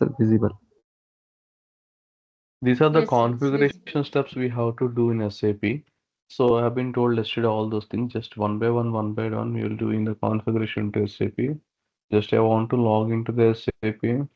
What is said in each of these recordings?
is visible. These are the Yes, it's configuration visible. steps we have to do in SAP. So I have been told yesterday all those things just one by one. We will do in the configuration to SAP. Just I want to log into the SAP.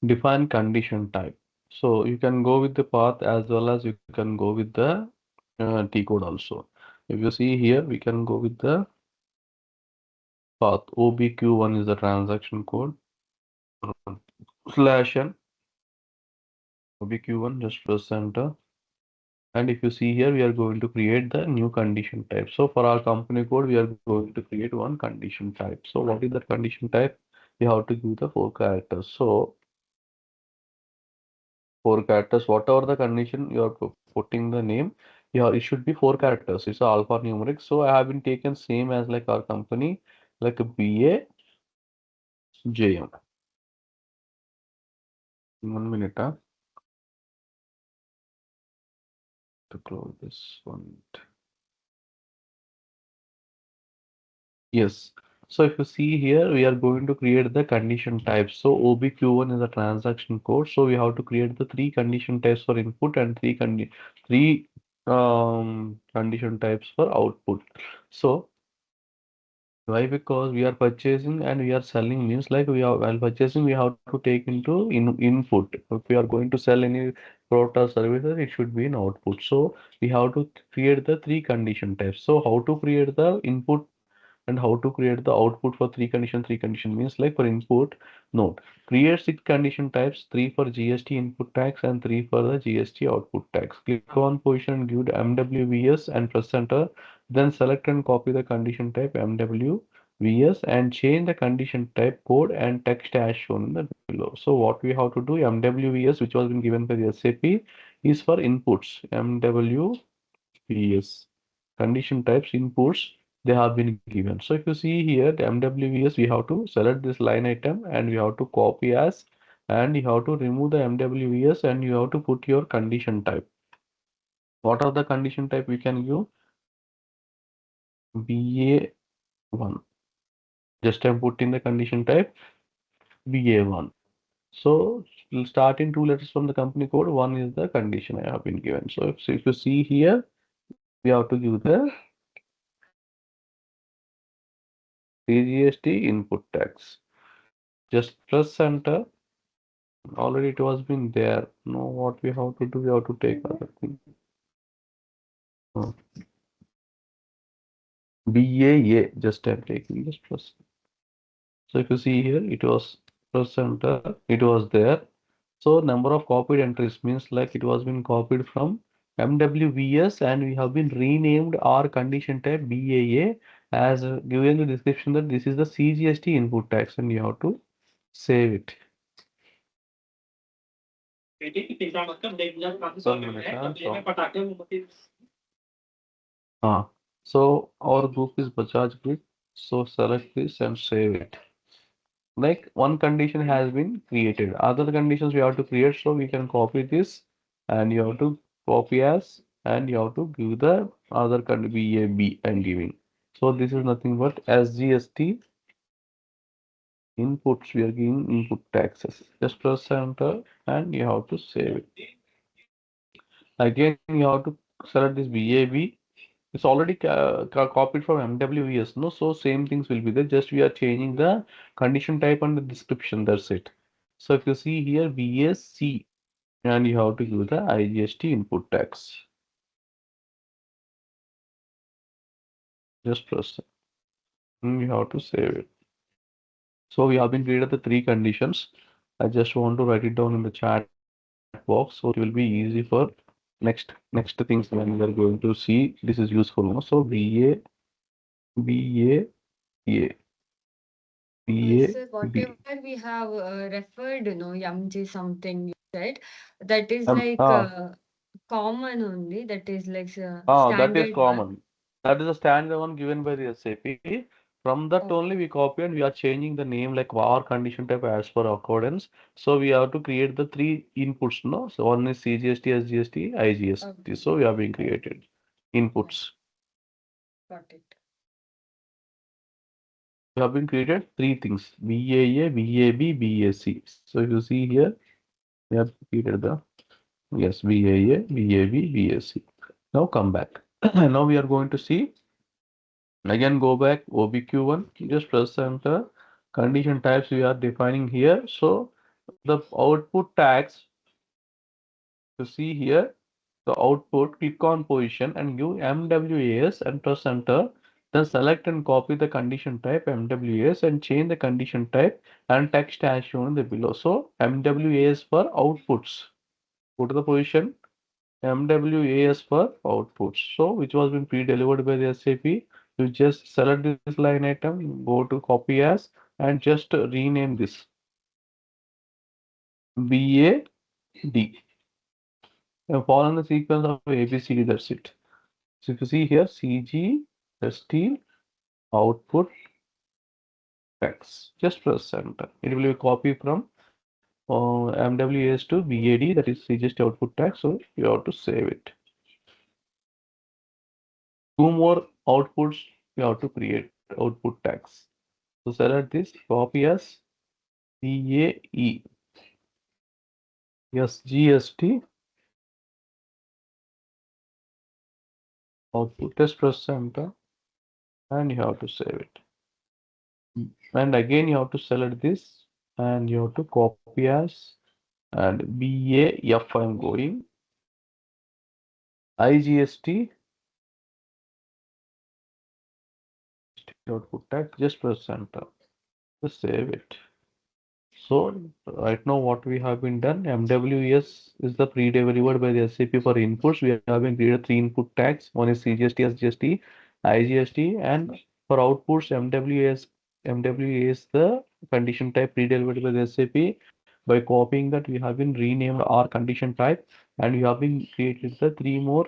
Define condition type. So you can go with the path as well as you can go with the T code also. If you see here, we can go with the path. OBQ1 is the transaction code. Slash n OBQ1, just press enter. And if you see here, we are going to create the new condition type. So for our company code, we are going to create one condition type. So what is that condition type? We have to give the 4 characters. So 4 characters, whatever the condition you are putting the name, yeah, it should be 4 characters. It's alphanumeric. So I have been taken same as like our company, like a BAJM. 1 minute, to close this one. Yes. So if you see here, we are going to create the condition types. So OBQ1 is a transaction code. So we have to create the 3 condition types for input and three condition types for output. So why? Because we are purchasing and we are selling means like we are while purchasing we have to take into input. If we are going to sell any product or services, it should be in output. So we have to create the 3 condition types. So how to create the input and how to create the output for 3 condition means like for input note create 6 condition types, 3 for GST input tax and 3 for the GST output tax. Click on position, give the MWVS and press enter, then select and copy the condition type MWVS and change the condition type code and text as shown in the below. So what we have to do, MWVS which was been given by the SAP is for inputs. MWVS condition types inputs they have been given. So if you see here the MWVS, we have to select this line item and we have to copy as, and you have to remove the MWVS and you have to put your condition type. What are the condition type we can give? BA1. Just I'm putting the condition type BA1. So we'll start in 2 letters from the company code. One is the condition I have been given. So if you see here, we have to give the CGST input tax. Just press enter. Already it was been there. Now what we have to do, we have to take other thing. Oh, BAA, just I'm taking, just press. So if you see here, it was press enter, it was there. So number of copied entries means like it was been copied from MWVS and we have been renamed our condition type BAA as given the description that this is the CGST input tax and you have to save it. So our group is Bajaj Group. So select this and save it. Like one condition has been created. Other conditions we have to create. So we can copy this and you have to copy as and you have to give the other condition BAB and giving. So this is nothing but SGST inputs. We are giving input taxes. Just press enter and you have to save it. Again, you have to select this BAB. It's already copied from MWVS, no? So same things will be there. Just we are changing the condition type and the description. That's it. So if you see here BSC, and you have to use the IGST input tax. Just press. And you have to save it. So we have been created the 3 conditions. I just want to write it down in the chat box so it will be easy for next things when we are going to see. This is useful. No? So BA, A, So B. whatever we have referred, MG something you said, that is Um, like ah, common only. That is like That is standard one. common. That is a standard one given by the SAP. From that Oh, only we copy and we are changing the name like our condition type as per accordance. So we have to create the three inputs, no? So one is CGST, SGST, IGST. okay. So we have been created Yeah, inputs. got it. We have been created three things: BAA, BAB, BAC. So if you see here, we have created the yes BAA, BAB, BAC. Now come back. Now we are going to see. Again, go back OBQ1, just press enter. Condition types we are defining here. So the output tags to see here, the output, click on position and give MWAS and press enter. Then select and copy the condition type MWAS and change the condition type and text as shown in the below. So MWAS for outputs. Go to the position MWAS for outputs. So which was been pre-delivered by the SAP. You just select this line item, go to copy as, and just rename this BAD. And follow the sequence of ABCD. That's it. So if you see here, CG, ST, output, text. Just press enter. It will be copy from MWAS to BAD. That is CGST output text. So you have to save it. Two more outputs you have to create output tags. So select this, copy as CAE, SGST output. Just press enter and you have to save it. And again you have to select this and you have to copy as and BAF I'm going IGST output tag. Just press enter. Just save it. So right now what we have been done, MWS is the pre-delivered by the SAP for inputs. We have been created three input tags. One is CGST, SGST, IGST, and for outputs, MWA is the condition type pre-delivered by the SAP. By copying that, we have been renamed our condition type, and we have been created the three more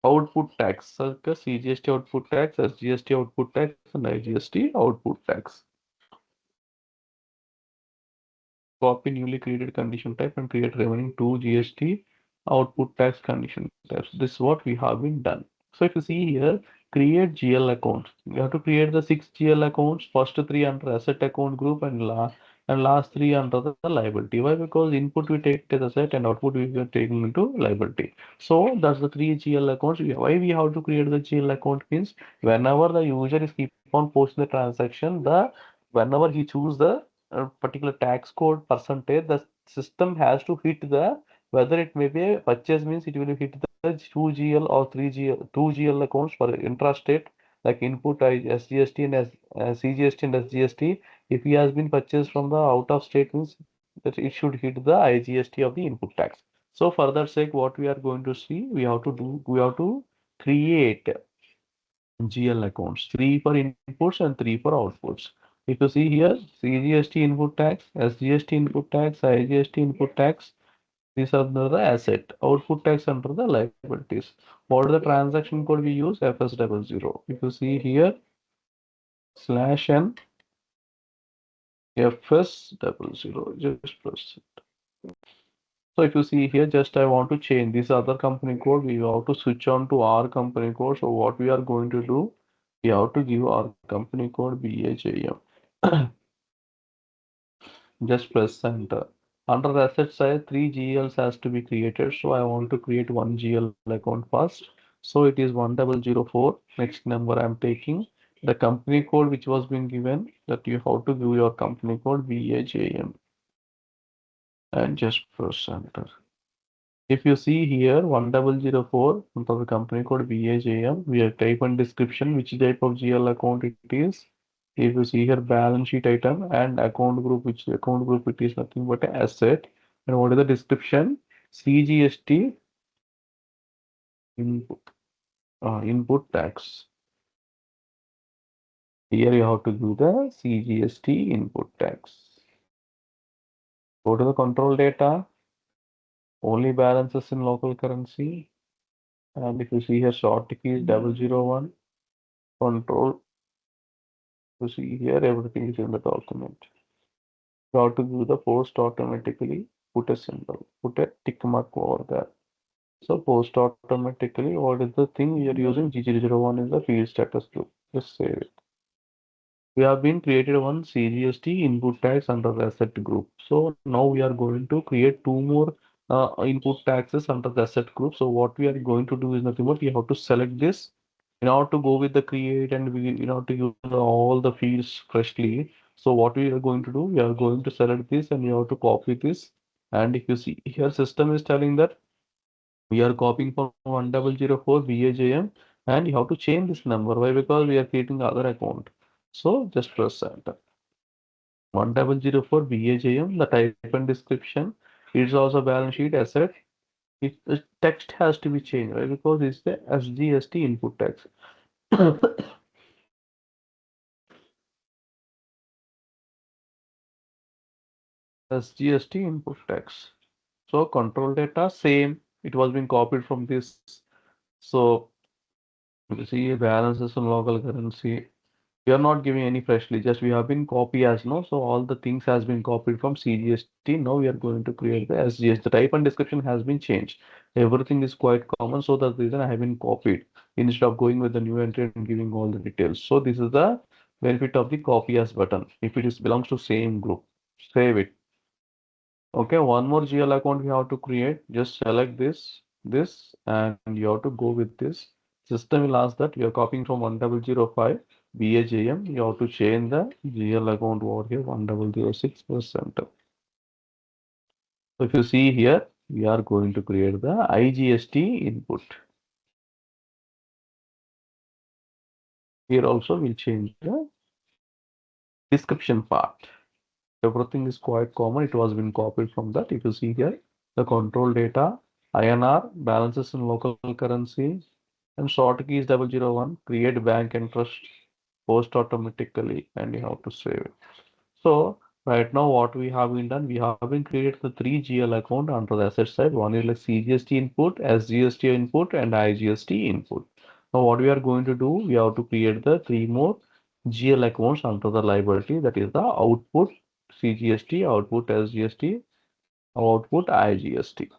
output tags, such as CGST output tags, SGST output tags, and IGST output tags. Copy newly created condition type and create remaining two GST output tax condition types. This is what we have been done. So if you see here, create GL accounts. You have to create the six GL accounts, first three under asset account group and last three under the liability. Why? Because input we take as asset and output we are taking into liability. So that's the three GL accounts. Why we have to create the GL account means whenever the user is keep on posting the transaction, the whenever he choose the particular tax code percentage, the system has to hit the whether it may be a purchase means it will hit the 2GL or 3GL 2GL accounts for intrastate like input SGST and CGST and SGST. If he has been purchased from the out of state means that it should hit the IGST of the input tax. So for that sake, what we are going to see, we have to create GL accounts, three for inputs and three for outputs. If you see here, CGST input tax, SGST input tax, IGST input tax, these are under the asset, output tax under the liabilities. What is the transaction code we use? FS00. If you see here, /n FS00, just press. So if you see here, just I want to change this other company code. We have to switch on to our company code. So what we are going to do, we have to give our company code BHAM. Just press enter. Under the asset side, three GLs has to be created. So I want to create one GL account first. So it is 1004. Next number I'm taking. The company code which was being given that you have to give your company code BHAM and just press enter. If you see here 1004 for the company code BHAM, we have type and description which type of GL account it is. If you see here balance sheet item and account group, which account group it is nothing but an asset. And what is the description? CGST input, input tax. Here you have to do the CGST input tax. Go to the control data, only balances in local currency. And if you see here, short key is 001, control, you see here, everything is in the document. You have to give the post automatically, put a symbol, put a tick mark over there. So post automatically, what is the thing we are using? G001 is the field status group. Just save it. We have been created one CGST input tags under the asset group. So now we are going to create two more input taxes under the asset group. So what we are going to do is nothing but we have to select this in order to go with the create and we in order to use all the fields freshly. So what we are going to do, we are going to select this and we have to copy this. And if you see here, system is telling that we are copying from 1004 BAJM and you have to change this number. Why? Because we are creating other account. So just press enter. 1004 BAJM, the type and description. It's also balance sheet asset. The text has to be changed, right? Because it's the SGST input text. SGST input text. So control data, same. It was being copied from this. So you see balances in local currency. We are not giving any freshly, just we have been copy as no. So all the things has been copied from CGST. Now we are going to create the SGS. The type and description has been changed. Everything is quite common. So that's the reason I have been copied instead of going with the new entry and giving all the details. So this is the benefit of the copy as button. If it is belongs to same group, save it. Okay, one more GL account we have to create. Just select this, and you have to go with this. System will ask that you are copying from 1005 BAJM. You have to change the GL account over here 1006 percent. So if you see here, we are going to create the IGST input. Here also we'll change the description part. Everything is quite common. It was been copied from that. If you see here, the control data, INR, balances in local currency, and short key is 001, create bank interest, post automatically, and you have to save it. So right now what we have been done, we have been created the three GL account under the asset side. One is like CGST input, SGST input, and IGST input. Now what we are going to do, we have to create the three more GL accounts under the liability. That is the output CGST, output SGST, output IGST.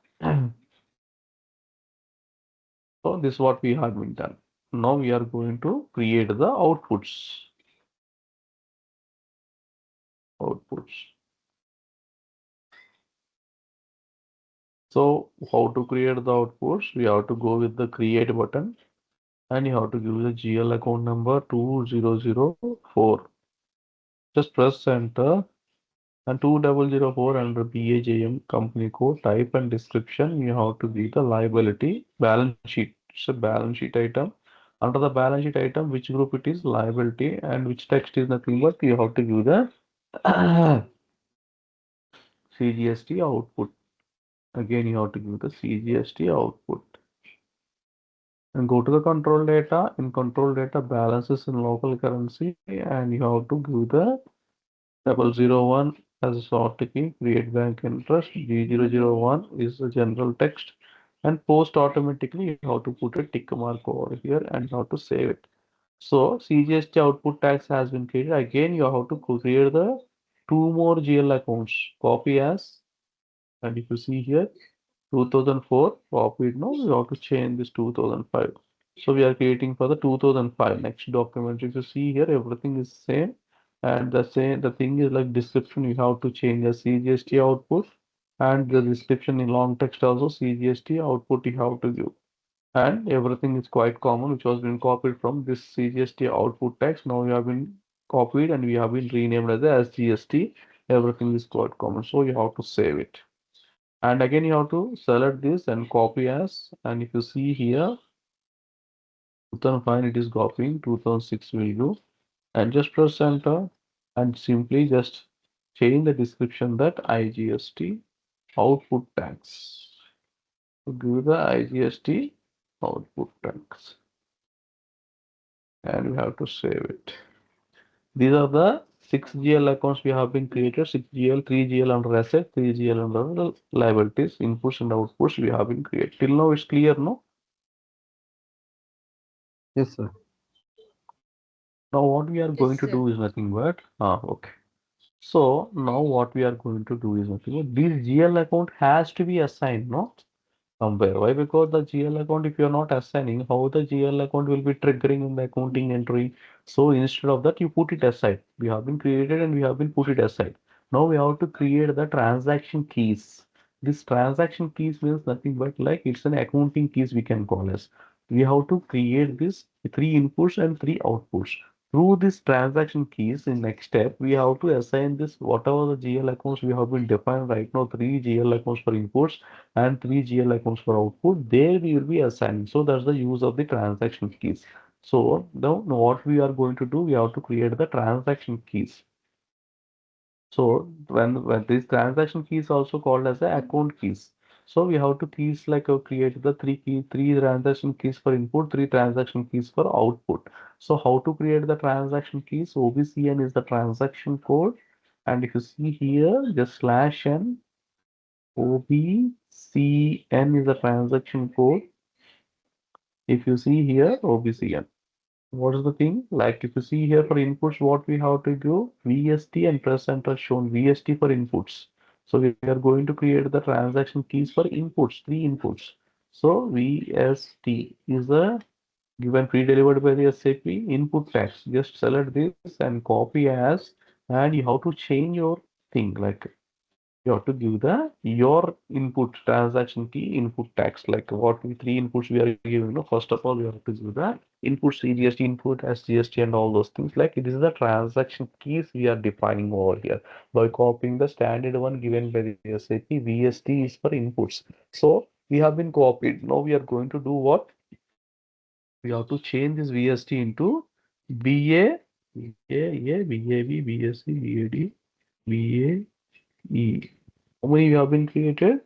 So this is what we have been done. Now we are going to create the outputs. Outputs. So how to create the outputs? We have to go with the create button and you have to give the GL account number 2004. Just press enter and 2004 under BAJM company code type and description. You have to give the liability balance sheet. It's a balance sheet item. Under the balance sheet item, which group it is liability and which text is nothing but you have to give the CGST output. Again, you have to give the CGST output. And go to the control data. In control data, balances in local currency, and you have to give the 001 as a short key, create bank interest. G001 is the general text, and post automatically you have to put a tick mark over here and you have to save it. So CGST output tax has been created. Again, you have to create the two more GL accounts. Copy as, and if you see here, 2004 copied. Now we have to change this 2005. So we are creating for the 2005 next document. If you see here, everything is same. And the thing is like description, you have to change the CGST output and the description in long text also CGST output you have to give. And everything is quite common, which was been copied from this CGST output text. Now we have been copied and we have been renamed as the SGST. Everything is quite common. So you have to save it. And again, you have to select this and copy as. And if you see here, 2005 it is copying, 2006 will do. And just press enter and simply just change the description that IGST output tags. So give the IGST output tags and we have to save it. These are the Six GL accounts we have been created, 6 GL, 3 GL under asset, 3 GL under the liabilities, inputs and outputs we have been created. Till now it's clear, no? Yes, sir. Now what we are Yes, going to sir. do is nothing but, okay. So now what we are going to do is nothing but this GL account has to be assigned, no? Somewhere. Why? Because the GL account, if you are not assigning, how the GL account will be triggering in the accounting entry. So instead of that, you put it aside. We have been created and we have been put it aside. Now we have to create the transaction keys. This transaction keys means nothing but like it's an accounting keys we can call as. We have to create this three inputs and three outputs. Through this transaction keys, in next step, we have to assign this whatever the GL accounts we have been defined right now, three GL accounts for inputs and three GL accounts for output. There we will be assigning. So that's the use of the transaction keys. So now what we are going to do, we have to create the transaction keys. So when this transaction key is also called as the account keys. So we have to keys like create the three transaction keys for input, three transaction keys for output. So how to create the transaction keys? OBCN is the transaction code, and if you see here, just slash n OBCN is the transaction code. If you see here, OBCN. What is the thing? Like if you see here for inputs, what we have to do, VST and press enter shown VST for inputs. So we are going to create the transaction keys for inputs, three inputs. So VST is the given pre-delivered by the SAP input tags. Just select this and copy as, and you have to change your thing like you have to give the your input transaction key input tags like what we three inputs we are giving. No, first of all, we have to give the input CGST input SGST and all those things. Like it is the transaction keys we are defining over here by copying the standard one given by the SAP. VST is for inputs. So we have been copied. Now we are going to do what? We have to change this VST into BA, BA, BAB, BSC, BAD, BAE. How many have been created?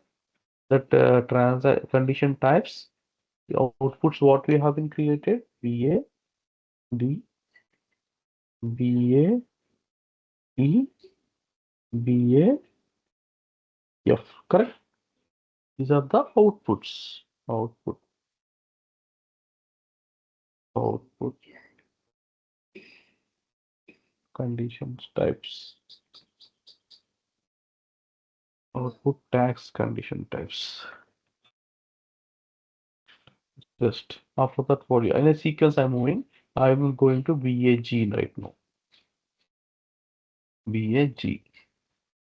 That trans condition types, the outputs what we have been created, BA, D, BA, E, BA, F, correct? These are the outputs. Output conditions types, output tags condition types. Just after that for you. In a sequence I'm moving, I'm going to BAG right now. BAG.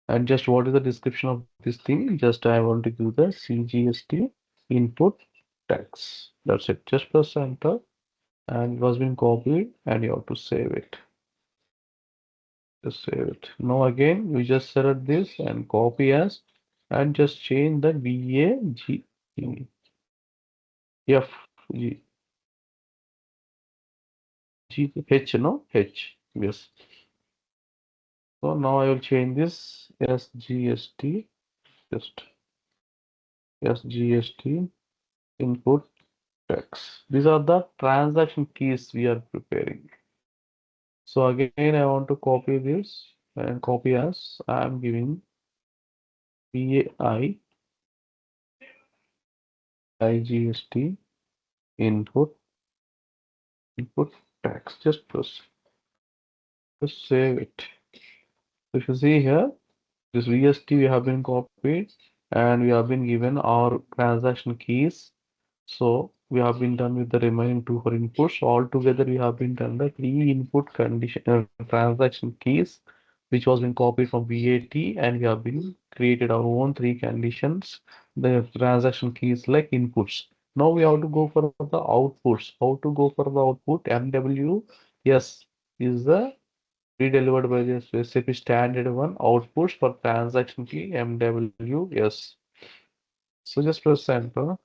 And just what is the description of this thing? Just I want to give the CGST input tags. That's it. Just press enter and it was been copied and you have to save it. Just save it. Now again, you just select this and copy as and just change the BAG F G G H no H. Yes. So now I will change this SGST just SGST input tags. These are the transaction keys we are preparing. So again, I want to copy this and copy as I'm giving PAI IGST input input tags. Just save it. If you see here, this VST we have been copied and we have been given our transaction keys. So we have been done with the remaining two for inputs. All together we have been done the three input condition transaction keys, which was been copied from VAT, and we have been created our own three conditions, the transaction keys like inputs. Now we have to go for the outputs. How to go for the output? MW, yes, is the pre-delivered by the SAP standard one outputs for transaction key MW, yes. So just press enter.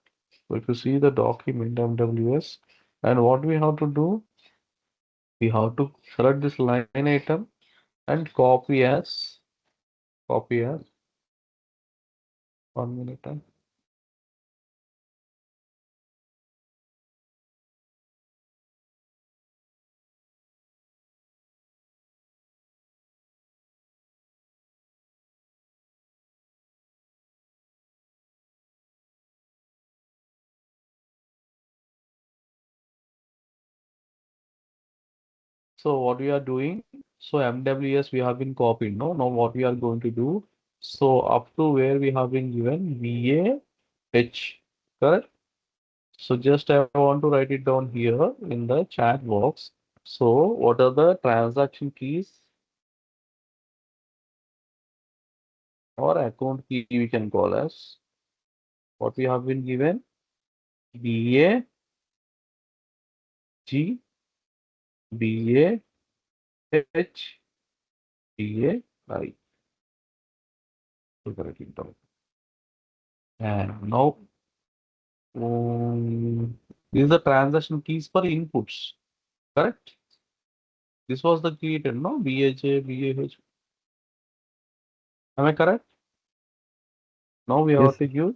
So if you see the document MWS, and what we have to do, we have to select this line item and copy as 1 minute. So what we are doing, so MWS we have been copied, no? Now what we are going to do, so up to where we have been given VAH, correct? So just I want to write it down here in the chat box. So what are the transaction keys or account key we can call as what we have been given? BAG, BAH, BAI. So write it down. And now these are transaction keys for inputs, correct? This was the created, no? BAJ, BAH. Am I correct? Now we have Yes, to give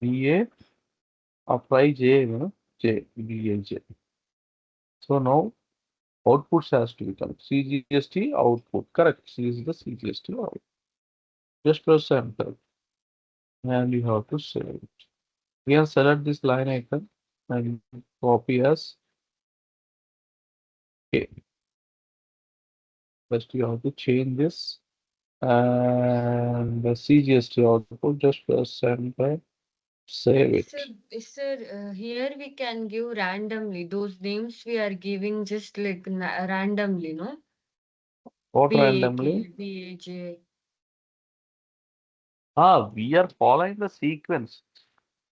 BA apply J, no? J, BAJ. So now outputs has to become CGST output. Correct. C is the CGST output. Just press enter and you have to save it. We can select this line icon and copy as K. First you have to change this and the CGST output. Just press enter, save Sir, it. here we can give randomly. Those names we are giving just like randomly, no? What randomly? BAK, BAJ. Ah, we are following the sequence.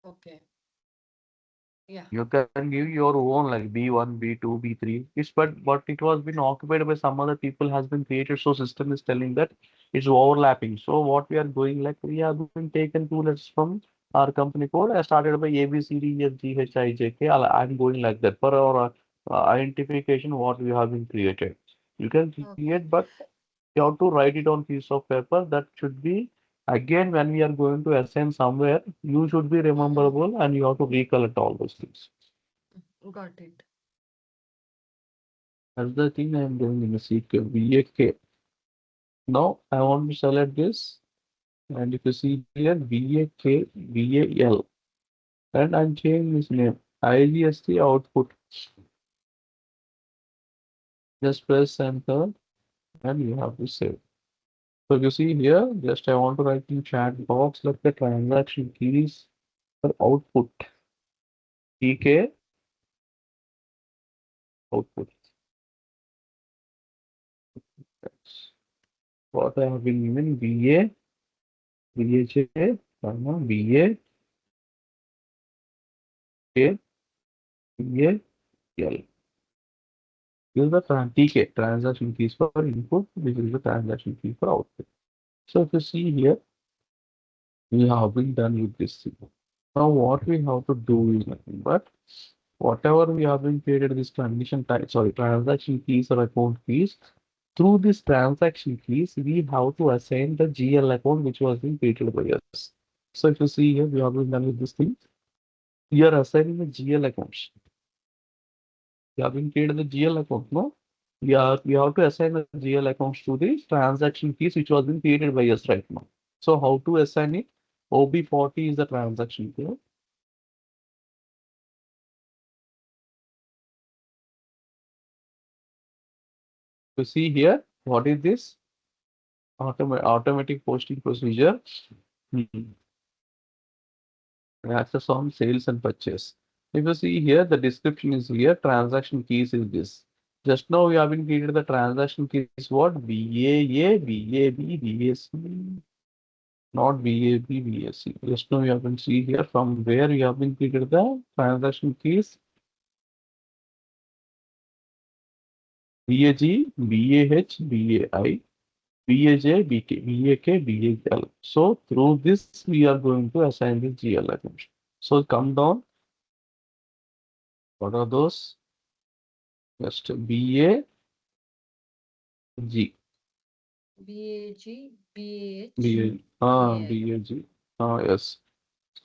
Okay. Yeah. You can give your own like B1, B2, B3. It's but it was been occupied by some other people has been created. So system is telling that it's overlapping. So what we are going like we have been taken two letters from our company code. I started by A B C D E F G H I J K. I'm going like that for our identification what we have been created. You can create, Okay. but you have to write it on piece of paper. That should be again when we are going to assign somewhere. You should be Mm-hmm. rememberable and you have to recollect all those things. Got it. That's the thing I am doing in the sequence VAK. Now I want to select this, and if you see here VAK VAL, and I'm changing this name IGST output. Just press enter, and you have to save. So you see here, just I want to write in chat box like the transaction keys for output TK output. That's what I have been given VA VHA, VA K VAL. This is the TK transaction keys for input. This is the transaction key for output. So if you see here, we have been done with this thing. Now what we have to do is nothing but whatever we have been created this condition type, sorry, transaction keys or account keys. Through this transaction keys, we have to assign the GL account which was being created by us. So if you see here, we have been done with this thing. We are assigning the GL accounts. We have been created the GL account, no? We have to assign the GL accounts to the transaction keys which was been created by us right now. So how to assign it? OB40 is the transaction key. You see here, what is this? Automatic posting procedure. Hmm. Access on sales and purchase. If you see here, the description is here, transaction keys is this. Just now we have been created the transaction keys what? BAA, BAB, BAC. Not BAB, BAC. Just now you have been see here from where you have been created the transaction keys BAG, BAH, BAI, BAJ, BK, BAK, BAL. So through this we are going to assign the GL accounts. So come down. What are those? Just BAG, BAG, BAH, BA, BAL, BAG. Yes.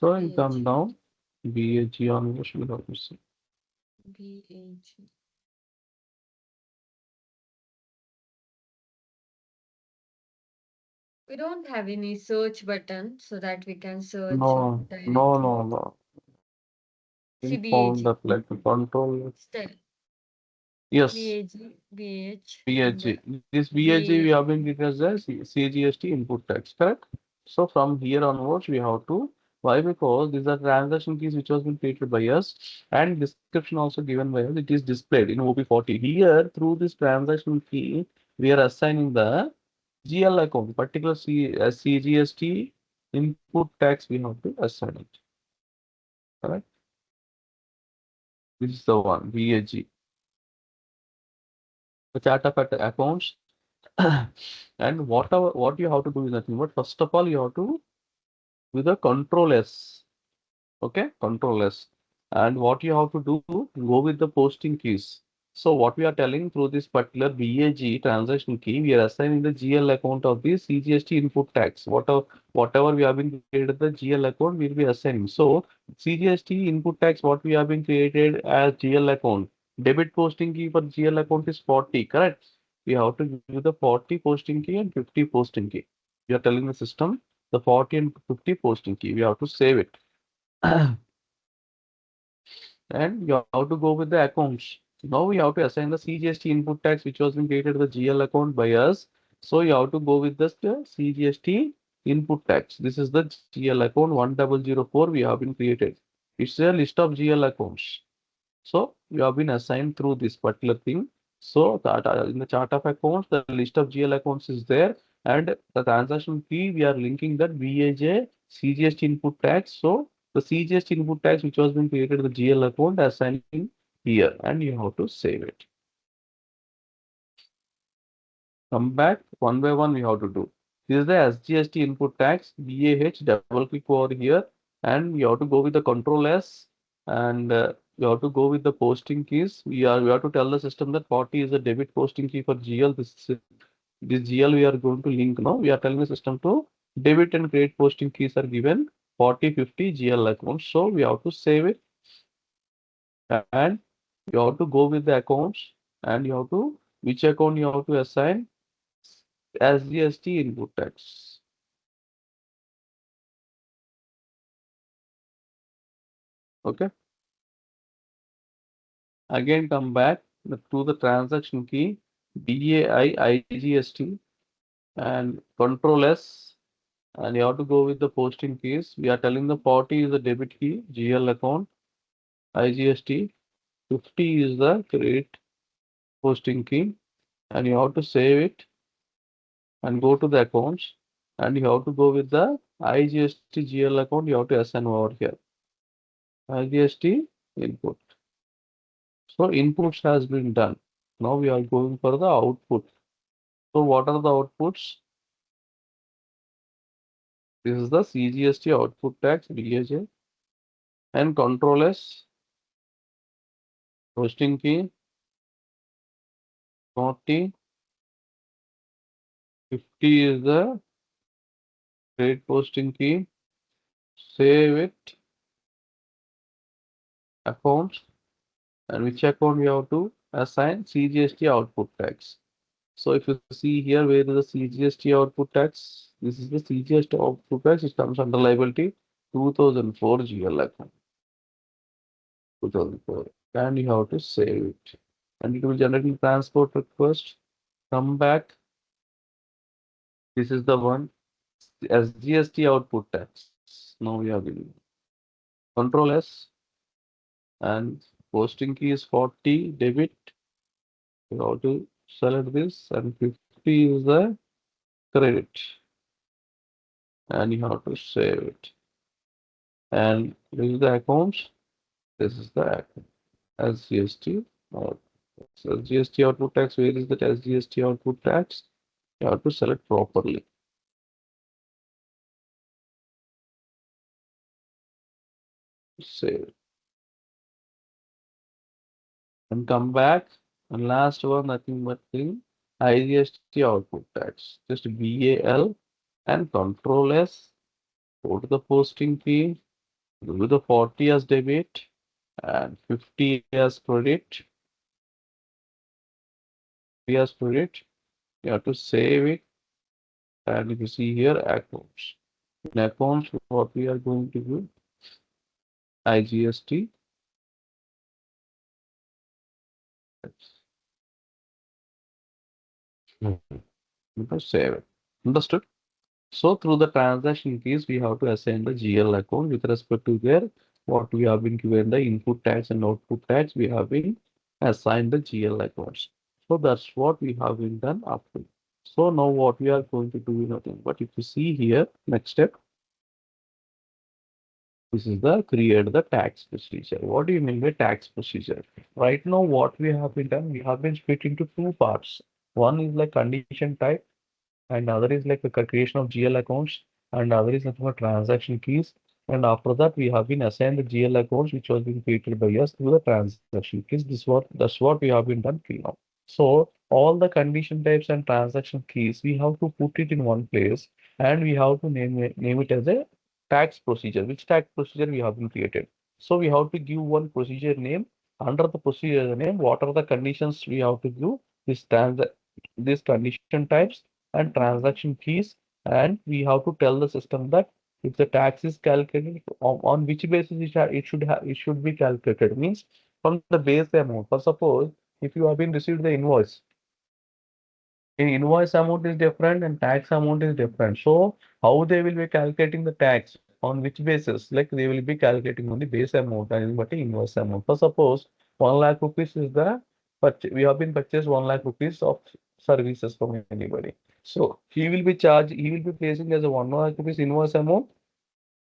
So you come BAG, down. BAG on what should we have to see? BAG. We don't have any search button so that we can search No, no, directly. no, no. See Inform BAG. that like the control. Still. Yes, VAG, VH, and VAG. This VAG we V. have been treated as a CGST input tax, correct? So from here onwards we have to, why? Because these are transaction keys which has been created by us and description also given by us. It is displayed in OP40. Here through this transaction key we are assigning the GL account, particular CGST input tax we have to assign it, correct? This is the one VAG, the chart of accounts. And what you have to do is nothing but first of all you have to with the control S. Okay, control S. And what you have to do, go with the posting keys. So what we are telling through this particular BAG transaction key, we are assigning the GL account of the CGST input tax. Whatever we have been created the GL account, we'll be assigning. So CGST input tax, what we have been created as GL account. Debit posting key for GL account is 40, correct? We have to give the 40 posting key and 50 posting key. We are telling the system the 40 and 50 posting key. We have to save it. And you have to go with the accounts. Now we have to assign the CGST input tax which was been created the GL account by us. So you have to go with the CGST input tax. This is the GL account 1004 we have been created. It's a list of GL accounts. So you have been assigned through this particular thing. So that in the chart of accounts, the list of GL accounts is there, and the transaction fee we are linking that VAJ CGST input tax. So the CGST input tax which was been created the GL account assigning here, and you have to save it. Come back one by one. We have to do. This is the SGST input tax BAH. Double click over here, and you have to go with the Control S, and you have to go with the posting keys. We have to tell the system that 40 is a debit posting key for GL. This GL we are going to link now. We are telling the system to debit and credit posting keys are given 40, 50 GL accounts. So we have to save it, and you have to go with the accounts, and you have to which account you have to assign as GST input tax. Okay. Again, come back to the transaction key BAI IGST and Control S, and you have to go with the posting keys. We are telling the 40 is the debit key, GL account, IGST, 50 is the credit posting key, and you have to save it and go to the accounts, and you have to go with the IGST GL account. You have to assign over here IGST input. So inputs has been done. Now we are going for the output. So what are the outputs? This is the CGST output tax BAJ and control S posting key 40, 50 is the credit posting key. Save it accounts, and which account we have to assign CGST output tax. So if you see here where is the CGST output tax, this is the CGST output tax. It comes under liability 2004 GL account 2004, and you have to save it, and it will generate a transport request. Come back. This is the one SGST output tax. Now we are giving control S, and posting key is 40 debit. You have to select this, and 50 is the credit, and you have to save it. And this is the accounts. This is the account SGST. Out- SGST output tax. Where is that SGST output tax? You have to select properly. Save and come back. And last one, nothing but thing, IGST output tax. Just BAL and control S. Go to the posting key. Do the 40 as debit and 50 as credit. 50 as credit. You have to save it. And if you see here, accounts. In accounts, what we are going to do, IGST. Mhm. Because save it. Understood? So through the transaction keys, we have to assign the GL account with respect to their what we have been given the input tags and output tags. We have been assigned the GL accounts. So that's what we have been done up to. So now what we are going to do is nothing. But if you see here, next step, this is the create the tax procedure. What do you mean by tax procedure? Right now, what we have been done, we have been split into two parts. One is like condition type and other is like the creation of GL accounts, and other is nothing but transaction keys. And after that, we have been assigned the GL accounts, which was being created by us through the transaction keys. That's what we have been done till now. So all the condition types and transaction keys, we have to put it in one place, and we have to name it as a tax procedure. Which tax procedure we have been created? So we have to give one procedure name. Under the procedure name, what are the conditions we have to give? This trans these condition types and transaction keys, and we have to tell the system that if the tax is calculated on which basis it should be calculated, means from the base amount. For suppose if you have been received the invoice, in invoice amount is different and tax amount is different. So how they will be calculating the tax, on which basis? Like they will be calculating on the base amount and but the invoice amount. For suppose 1 lakh rupees is the we have been purchased 1 lakh rupees of services from anybody. So he will be placing as a 1 lakh rupees invoice amount.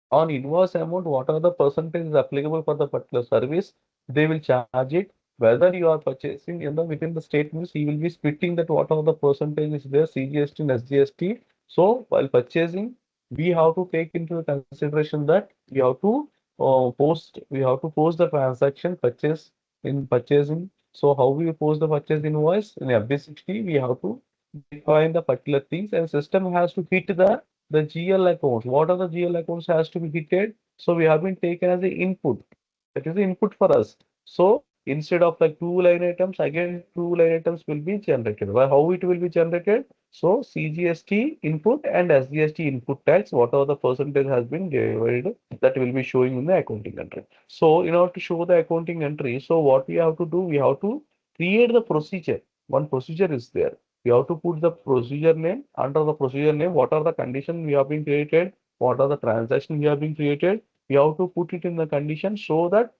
On invoice amount, what are the percentages applicable for the particular service? They will charge it. Whether you are purchasing in the within the statements, he will be splitting that what are the percentage is there, CGST and SGST. So while purchasing, we have to take into consideration that we have to post the transaction purchase in purchasing. So how we post the purchase invoice in FB60, we have to define the particular things, and system has to hit the GL accounts. What are the GL accounts has to be hitted? So we have been taken as the input. That is the input for us. So instead of like two line items, again two line items will be generated. Well, how it will be generated? So CGST input and SGST input tax, whatever the percentage has been divided, that will be showing in the accounting entry. So in order to show the accounting entry, so what we have to do, we have to create the procedure. One procedure is there. We have to put the procedure name. Under the procedure name, what are the conditions we have been created, what are the transactions we have been created. We have to put it in the condition so that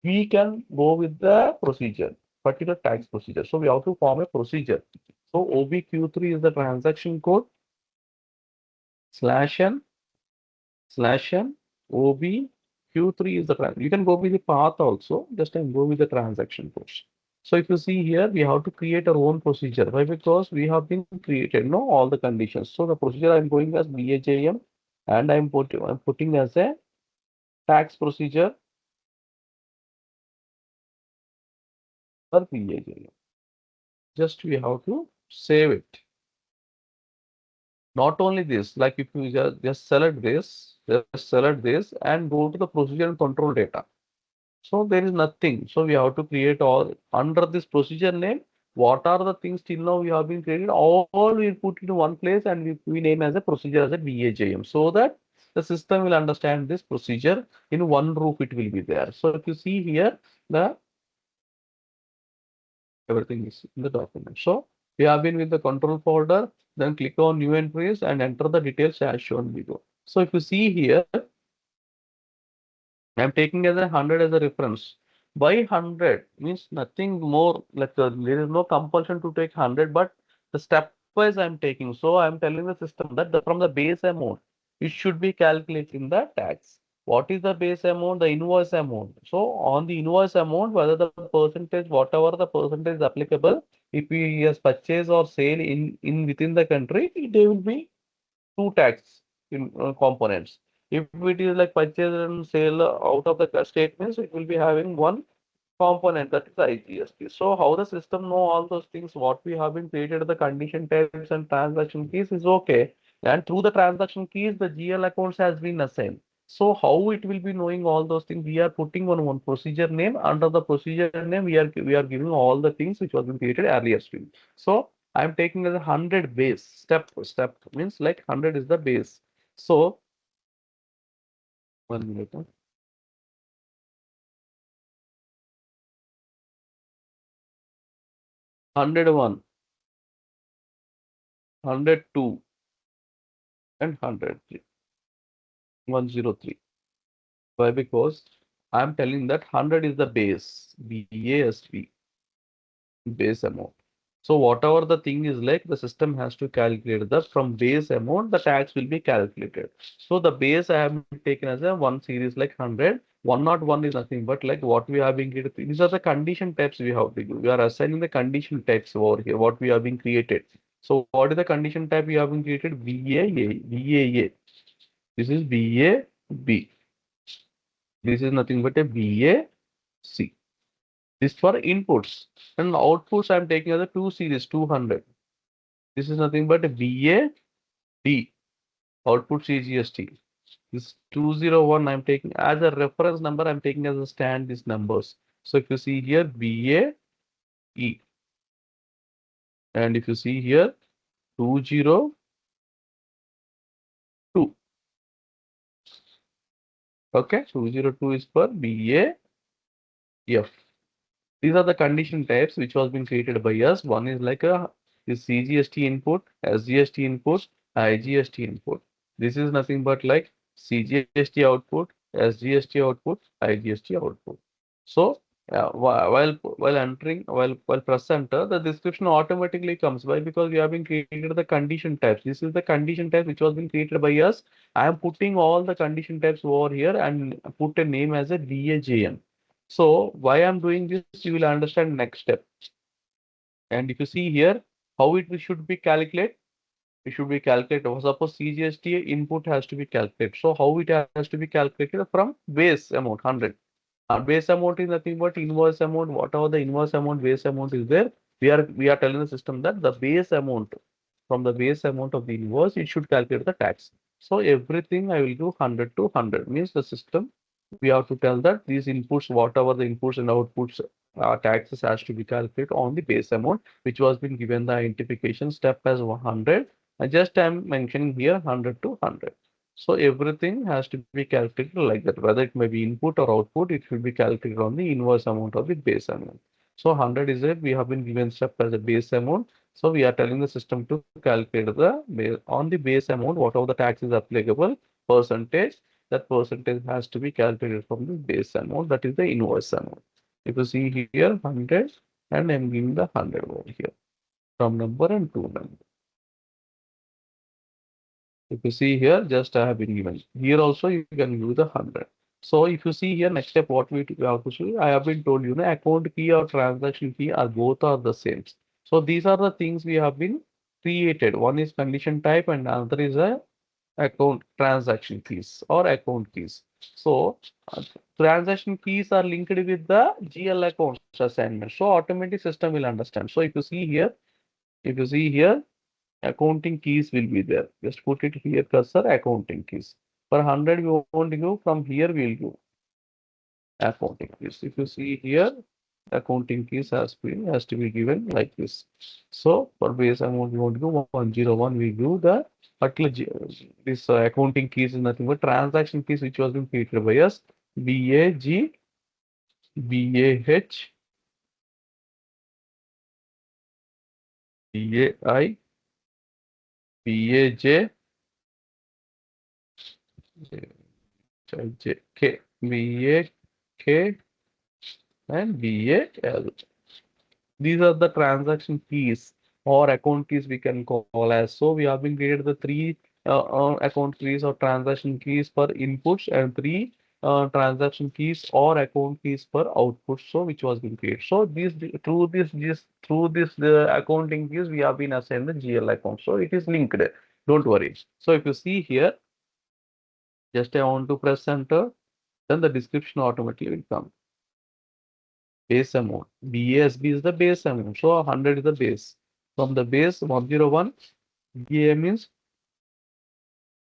we can go with the procedure, particular tax procedure. So we have to form a procedure. So OBQ3 is the transaction code slash n slash n OBQ3 is the you can go with the path also, just go with the transaction code. So if you see here, we have to create our own procedure. Why? Because we have been created, no, all the conditions. So the procedure I'm going as BAJM, and I'm putting as a tax procedure for BAJM. Just we have to save it. Not only this, like if you just select this and go to the procedure and control data. So there is nothing. So we have to create all under this procedure name. What are the things till now we have been created? All we put into one place, and we name as a procedure as a BAJM, so that the system will understand this procedure in one roof. It will be there. So if you see here, the everything is in the document. So we have been with the control folder. Then click on new entries and enter the details as shown below. So if you see here, I'm taking as a 100 as a reference. Why 100 means nothing more like there is no compulsion to take 100, but the stepwise I'm taking. So I'm telling the system that from the base amount, it should be calculating the tax. What is the base amount? The invoice amount. So on the invoice amount, whether the percentage, whatever the percentage is applicable, if we has purchase or sale in within the country, they will be two tax in components. If it is like purchase and sale out of the statements, it will be having one component, that is IGST. So how the system know all those things, what we have been created, the condition types and transaction keys is okay. And through the transaction keys, the GL accounts has been assigned. So how it will be knowing all those things? We are putting on one procedure name. Under the procedure name, we are giving all the things which was been created earlier stream. So I'm taking as a 100 base step means like 100 is the base. So 1 minute. 101. 102 and 103, 103. Why? Because I'm telling that 100 is the base, BASB, base amount. So whatever the thing is like, the system has to calculate the from base amount, the tax will be calculated. So the base I have taken as a one series like 100, 101 is nothing but like what we have been created. These are the condition types we have to do. We are assigning the condition types over here, what we have been created. So what is the condition type we have been created? BAA, BAA. This is BAB. This is nothing but a BAC. This for inputs. And outputs I am taking as a 2 series 200. This is nothing but a BAD. Output CGST. This 201 I'm taking as a reference number. I'm taking as a stand these numbers. So if you see here BAE, and if you see here 202, okay, 202 is for BAF. These are the condition types which was been created by us. One is like a is CGST input, SGST input, IGST input. This is nothing but like CGST output, SGST output, IGST output. So while entering while press enter, the description automatically comes by because we have been created the condition types. This is the condition type which was been created by us. I am putting all the condition types over here and put a name as a DAJN. So why I'm doing this, you will understand next step. And if you see here, how it should be calculated, it should be calculated. Suppose CGST input has to be calculated. So how it has to be calculated from base amount 100. Base amount is nothing but invoice amount. Whatever the invoice amount, base amount is there, we are telling the system that the base amount from the base amount of the invoice, it should calculate the tax. So everything I will do 100 to 100 means the system. We have to tell that these inputs, whatever the inputs and outputs taxes has to be calculated on the base amount, which was been given the identification step as 100. I just am mentioning here 100 to 100. So everything has to be calculated like that. Whether it may be input or output, it should be calculated on the invoice amount of the base amount. So 100 is it. We have been given step as a base amount. So we are telling the system to calculate on the base amount, whatever the tax is applicable, percentage, that percentage has to be calculated from the base amount, that is the invoice amount. If you see here 100 and I'm giving the 100 over here from number and to number. If you see here, just I have been given. Here also you can use the 100. So if you see here, next step, what we have to see, I have been told, account key or transaction key are both are the same. So these are the things we have been created. One is condition type and another is a account transaction keys or account keys. So transaction keys are linked with the GL accounts assignment. So automatic system will understand. So if you see here, accounting keys will be there. Just put it here, cursor, accounting keys. For 100, we won't give. From here, we'll give accounting keys. If you see here, accounting keys has to be given like this. So for base amount, we want to go 101. We give the particular this accounting keys is nothing but transaction keys which was been created by us. BAG, BAH, BAI, BAJ, K, BAK, and BAL. These are the transaction keys or account keys we can call as. So we have been created the three account keys or transaction keys for inputs and three transaction keys or account keys for outputs. So which was been created. So through this accounting keys we have been assigned the GL account. So it is linked. Don't worry. So if you see here, just I want to press enter, then the description automatically will come. Base amount. BASB is the base amount. So 100 is the base. From the base 101, BA means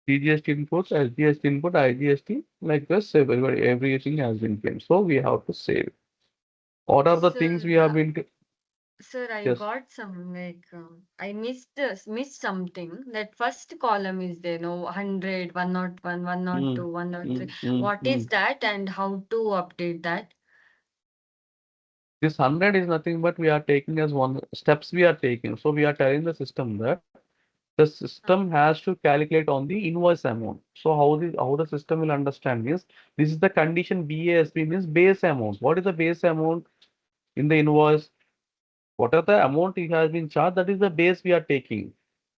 CGST input, SGST input, IGST, like this, everything has been claimed. So we have to save. What are the things Sir, we have been, sir, I yes. got some I missed something. That first column is there, no 100, 101, Mm, 102, 103. mm, mm, What is mm. that and how to update that? This 100 is nothing but we are taking as one steps we are taking. So we are telling the system that The system has to calculate on the invoice amount. So how the system will understand is this is the condition BASB means base amount. What is the base amount in the invoice? What are the amount it has been charged? That is the base we are taking.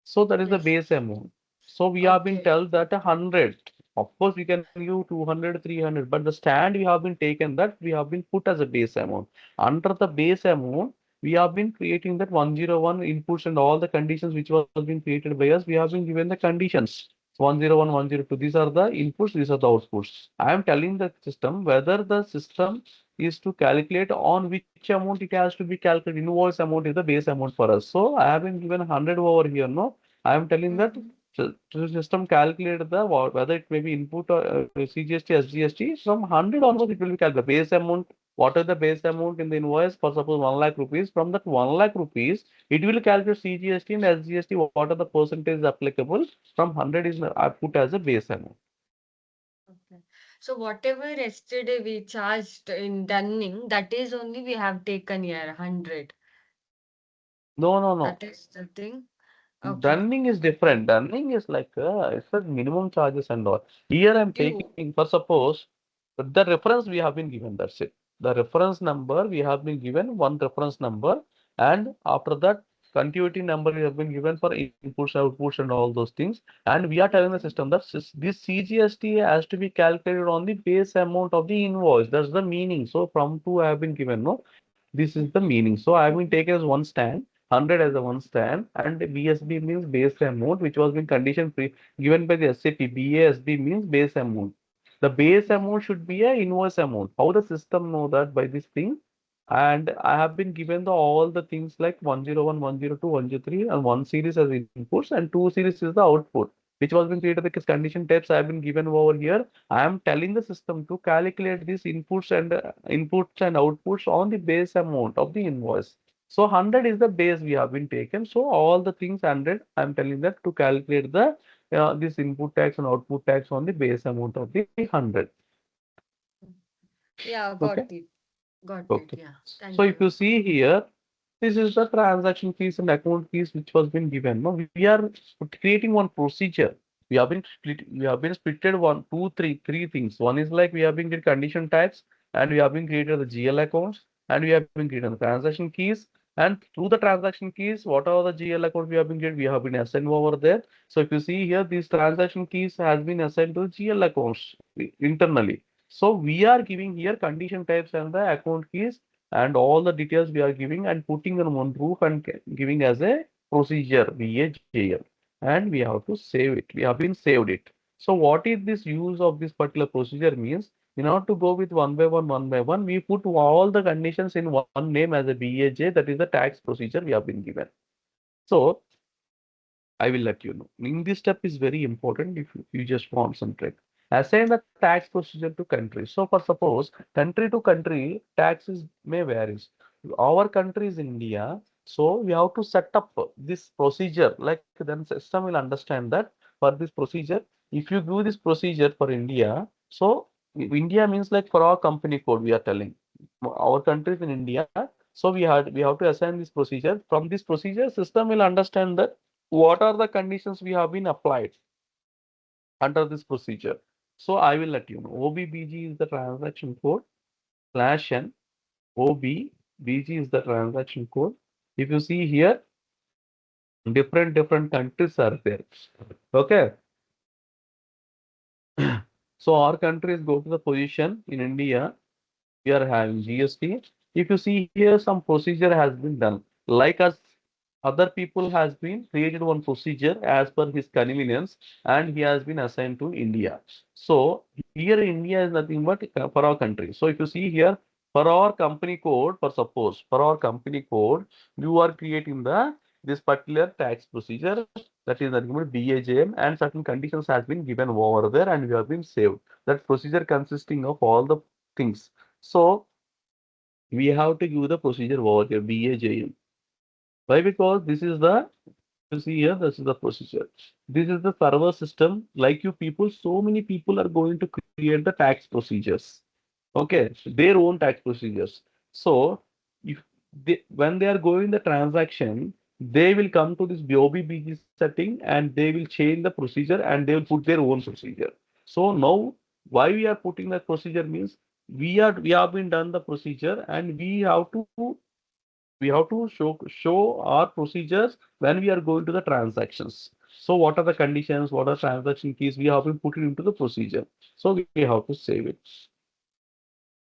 So that is the Yes. base amount. So we have been Okay. told that 100. Of course, we can give 200, 300, but the stand we have been taken that we have been put as a base amount. Under the base amount, we have been creating that 101 inputs and all the conditions which was been created by us. We have been given the conditions. 101, 102. These are the inputs, these are the outputs. I am telling the system whether the system is to calculate on which amount it has to be calculated. Invoice amount is the base amount for us. So I have been given 100 over here. No, I am telling that Mm-hmm. the system calculate the whether it may be input or CGST, SGST. From 100 onwards, it will be calculated. Base amount. What is the base amount in the invoice? For suppose 1 lakh rupees. From that 1 lakh rupees, it will calculate CGST and SGST. What are the percentages applicable? From 100 is I put as a base amount. Okay. So whatever yesterday we charged in Dunning, that is only we have taken here 100. No, no, no. That is the thing. Okay. Dunning is different. Dunning is like it's a minimum charges and all. Here I'm You. taking for suppose the reference we have been given. That's it. The reference number we have been given one reference number, and after that continuity number we have been given for inputs, outputs, and all those things. And we are telling the Okay. system that this CGST has to be calculated on the base amount of the invoice. That's the meaning. So from two I have been given. No, this is the meaning. So I have been taken as one stand. 100 as a one stand and BSB means base amount which was been condition pre given by the SAP. BASB means base amount. The base amount should be a invoice amount. How the system know that by this thing? And I have been given the all the things like 101, 102, 103 and one series as inputs and two series is the output which was been created because condition types I have been given over here. I am telling the system to calculate these inputs and outputs on the base amount of the invoice. So 100 is the base we have been taken. So all the things 100, I'm telling that to calculate the this input tax and output tax on the base amount of the 100. Yeah, Okay. got it. Got it. Okay. Yeah. So Thank if you. you see here, this is the transaction fees and account fees which was been given. No, we are creating one procedure. We have been splitted one, two, three things. One is like we have been created condition types and we have been created the GL accounts and we have been created the transaction keys. And through the transaction keys, what are the GL accounts we have been created? We have been assigned over there. So if you see here, these transaction keys has been assigned to GL accounts internally. So we are giving here condition types and the account keys and all the details we are giving and putting on one roof and giving as a procedure VAJL and we have to save it. We have been saved it. So what is this use of this particular procedure means in order to go with one by one, we put all the conditions in one name as a BAJ, that is the tax procedure we have been given. So I will let you know. In this step is very important if you just want some trick. Assign the tax procedure to country. So for suppose country to country taxes may varies. Our country is India, so we have to set up this procedure. Like then system will understand that for this procedure, if you do this procedure for India, so India means like for our company code we are telling. Our country is in India, so we have to assign this procedure. From this procedure, system will understand that what are the conditions we have been applied under this procedure. So I will let you know. OBBG is the transaction code slash n. OBBG is the transaction code. If you see here, different countries are there. Okay. So our countries go to the position in India. We are having GST. If you see here, some procedure has been done. Like us, other people has been created one procedure as per his convenience, and he has been assigned to India. So here India is nothing but for our country. So if you see here, for our company code, for suppose for our company code, you are creating the this particular tax procedure that is nothing but BAJM and certain conditions has been given over there and we have been saved. That procedure consisting of all the things. So we have to give the procedure over here, BAJM. Why? Because this is the, you see here, this is the procedure. This is the server system. Like you people, so many people are going to create the tax procedures. Okay, their own tax procedures. So if when they are going the transaction, they will come to this OBBG setting and they will change the procedure and they will put their own procedure. So now why we are putting that procedure means we have been done the procedure and we have to show our procedures when we are going to the transactions. So what are the conditions, what are transaction keys? We have been put it into the procedure. So we have to save it.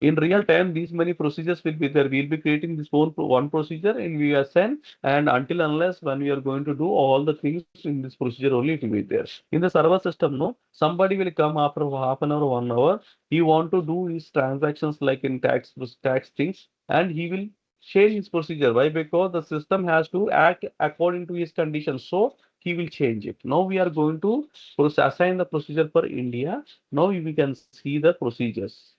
In real time, these many procedures will be there. We'll be creating this one procedure and we assign, and until unless when we are going to do all the things in this procedure only it will be there. In the server system, no, somebody will come after half an hour, 1 hour. He want to do his transactions like in tax things, and he will change his procedure. Why? Because the system has to act according to his conditions. So he will change it. Now we are going to assign the procedure for India. Now we can see the procedures.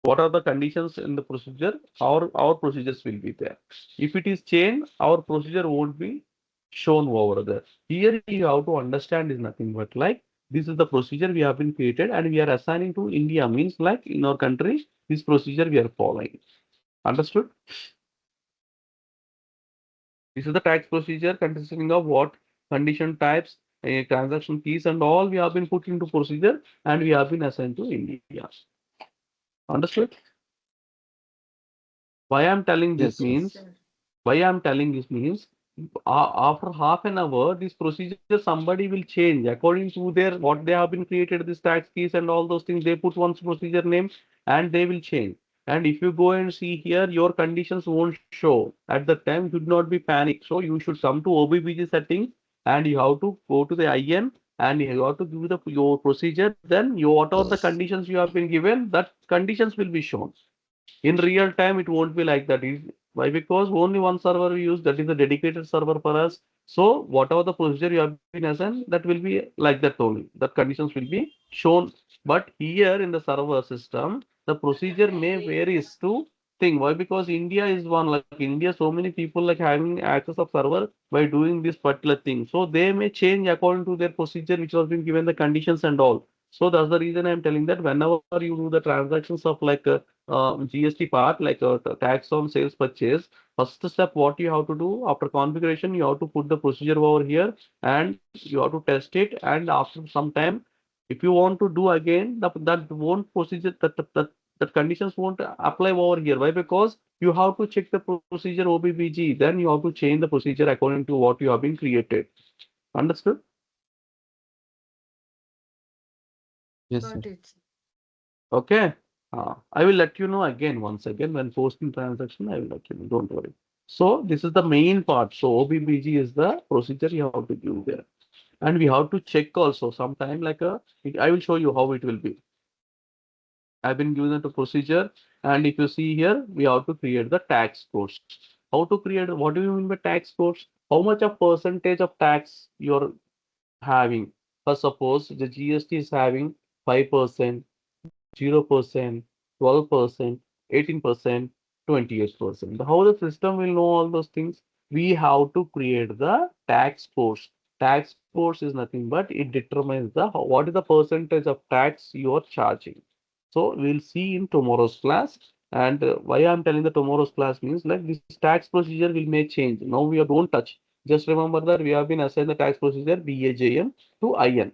What are the conditions in the procedure? Our procedures will be there. If it is changed, our procedure won't be shown over there. Here you have to understand is nothing but like this is the procedure we have been created and we are assigning to India means like in our country this procedure we are following. Understood? This is the tax procedure consisting of what condition types, transaction keys and all we have been put into procedure and we have been assigned to India. Understood? Why I'm telling this Yes, sir. Yes, means sir. why I'm telling this means after half an hour, this procedure somebody will change according to their what they have been created, this tax keys and all those things. They put one procedure name and they will change. And if you go and see here, your conditions won't show. At that time, you should not be panic. So you should come to OBBG settings and you have to go to the IN and you have to give your procedure. Then you whatever the conditions you have been given, that conditions will be shown. In real time, it won't be like that. Why? Because only one server we use, that is a dedicated server for us. So whatever the procedure you have been assigned, that will be like that only. That conditions will be shown. But here in the server system, the procedure may varies to thing. Why? Because India is one, like India, so many people like having access of server by doing this particular thing. So they may change according to their procedure, which was been given the conditions and all. So that's the reason I'm telling that whenever you do the transactions of like GST part, like tax on sales purchase, first step, what you have to do after configuration, you have to put the procedure over here and you have to test it. And after some time, if you want to do again, that won't procedure that conditions won't apply over here. Why? Because you have to check the procedure OBBG, then you have to change the procedure according to what you have been created. Understood? Yes, sir. Got it. Okay. I will let you know again once again when posting transaction. I will let you know. Don't worry. So this is the main part. So OBBG is the procedure you have to give there, and we have to check also sometime like I will show you how it will be. I've been given the procedure, and if you see here, we have to create the tax codes. How to create? What do you mean by tax codes? How much of percentage of tax you're having? First, suppose the GST is having 5%. 0%, 12%, 18%, 28%. How the system will know all those things? We have to create the tax force. Tax force is nothing but it determines the what is the percentage of tax you are charging. So we'll see in tomorrow's class. And why I'm telling the tomorrow's class means like this tax procedure will may change. Now we are don't touch. Just remember that we have been assigned the tax procedure BAJM to IN.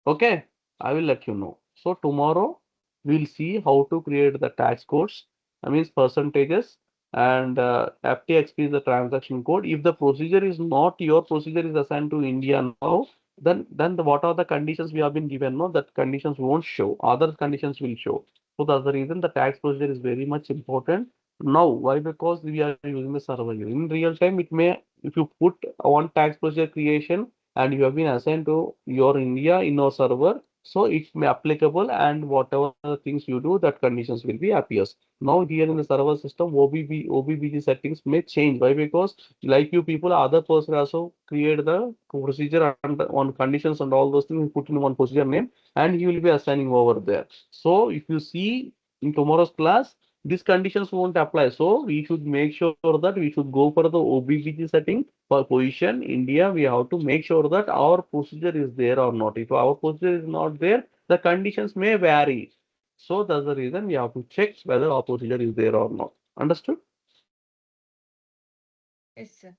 Okay, I will let you know. So tomorrow we'll see how to create the tax codes, I mean percentages, and FTXP is the transaction code. If the procedure is not your procedure is assigned to India now, then what are the conditions we have been given? No, that conditions won't show. Other conditions will show. So that's the reason the tax procedure is very much important. Now, why? Because we are using the server here. In real time, it may if you put one tax procedure creation and you have been assigned to your India in our server, so it may applicable and whatever the things you do, that conditions will be appears. Now here in the server system, OBBG settings may change. Why? Because like you people, other person also create the procedure and on conditions and all those things, put in one procedure name and he will be assigning over there. So if you see in tomorrow's class, these conditions won't apply. So we should make sure that we should go for the OBBG setting for position India. We have to make sure that our procedure is there or not. If our procedure is not there, the conditions may vary. So that's the reason we have to check whether our procedure is there or not. Understood? Yes, sir.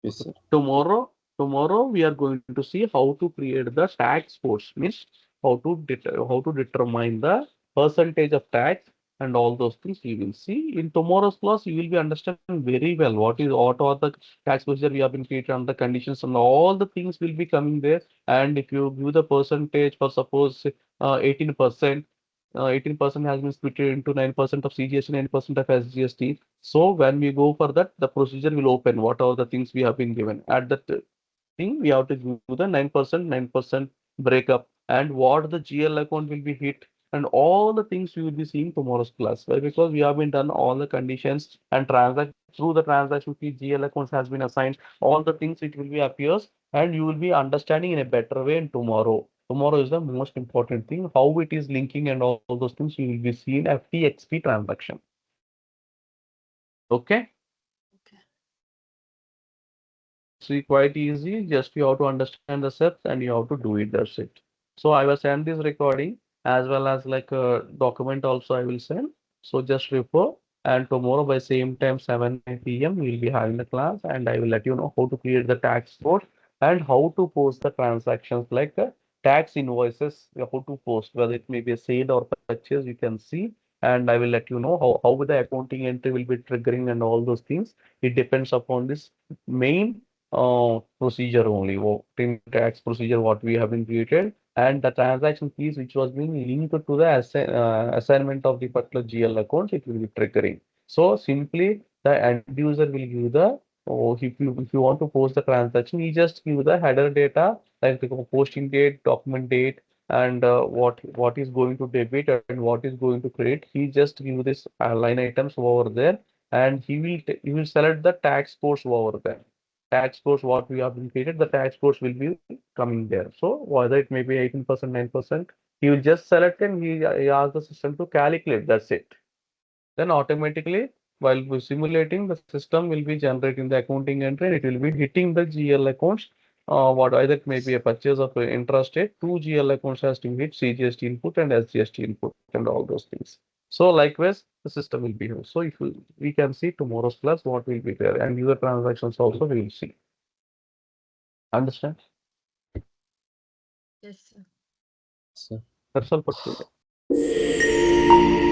Yes, sir. Tomorrow we are going to see how to create the tax force, means how to determine the percentage of tax and all those things you will see in tomorrow's class. You will be understand very well what are the tax procedure we have been created and the conditions and all the things will be coming there. And if you give the percentage for suppose 18%, 18% has been split into 9% of CGST, 9% of SGST. So when we go for that, the procedure will open. What are the things we have been given at that thing? We have to do the 9% breakup and what the GL account will be hit and all the things we will be seeing tomorrow's class. Why? Because we have been done all the conditions and transact through the transaction fee, GL accounts has been assigned. All the things it will be appears and you will be understanding in a better way in tomorrow. Tomorrow is the most important thing, how it is linking and all those things you will be seeing FTXP transaction. Okay. Okay. It's quite easy. Just you have to understand the steps and you have to do it. That's it. So I will send this recording as well as like a document also I will send. So just refer and tomorrow by same time 7 p.m. we will be having the class and I will let you know how to create the tax code and how to post the transactions like tax invoices, how to post whether it may be a sale or purchase you can see. And I will let you know how the accounting entry will be triggering and all those things. It depends upon this main procedure only, in tax procedure what we have been created, and the transaction fees which was being linked to the assignment of the particular GL accounts, it will be triggering. So simply the end user will give the, if you want to post the transaction, you just give the header data like the posting date, document date, and what is going to debit and what is going to credit. He just give this line items over there, and he will select the tax codes over there. Tax codes what we have been created, the tax codes will be coming there. So whether it may be 18%, 9%, he will just select and he asks the system to calculate. That's it. Then automatically, while we're simulating, the system will be generating the accounting entry and it will be hitting the GL accounts. What either it may be a purchase of interest rate, two GL accounts has to hit CGST input and SGST input and all those things. So likewise, the system will be here. So if we can see tomorrow's class, what will be there and user transactions also we will see. Understand? Yes, sir. Yes, sir. That's all for today.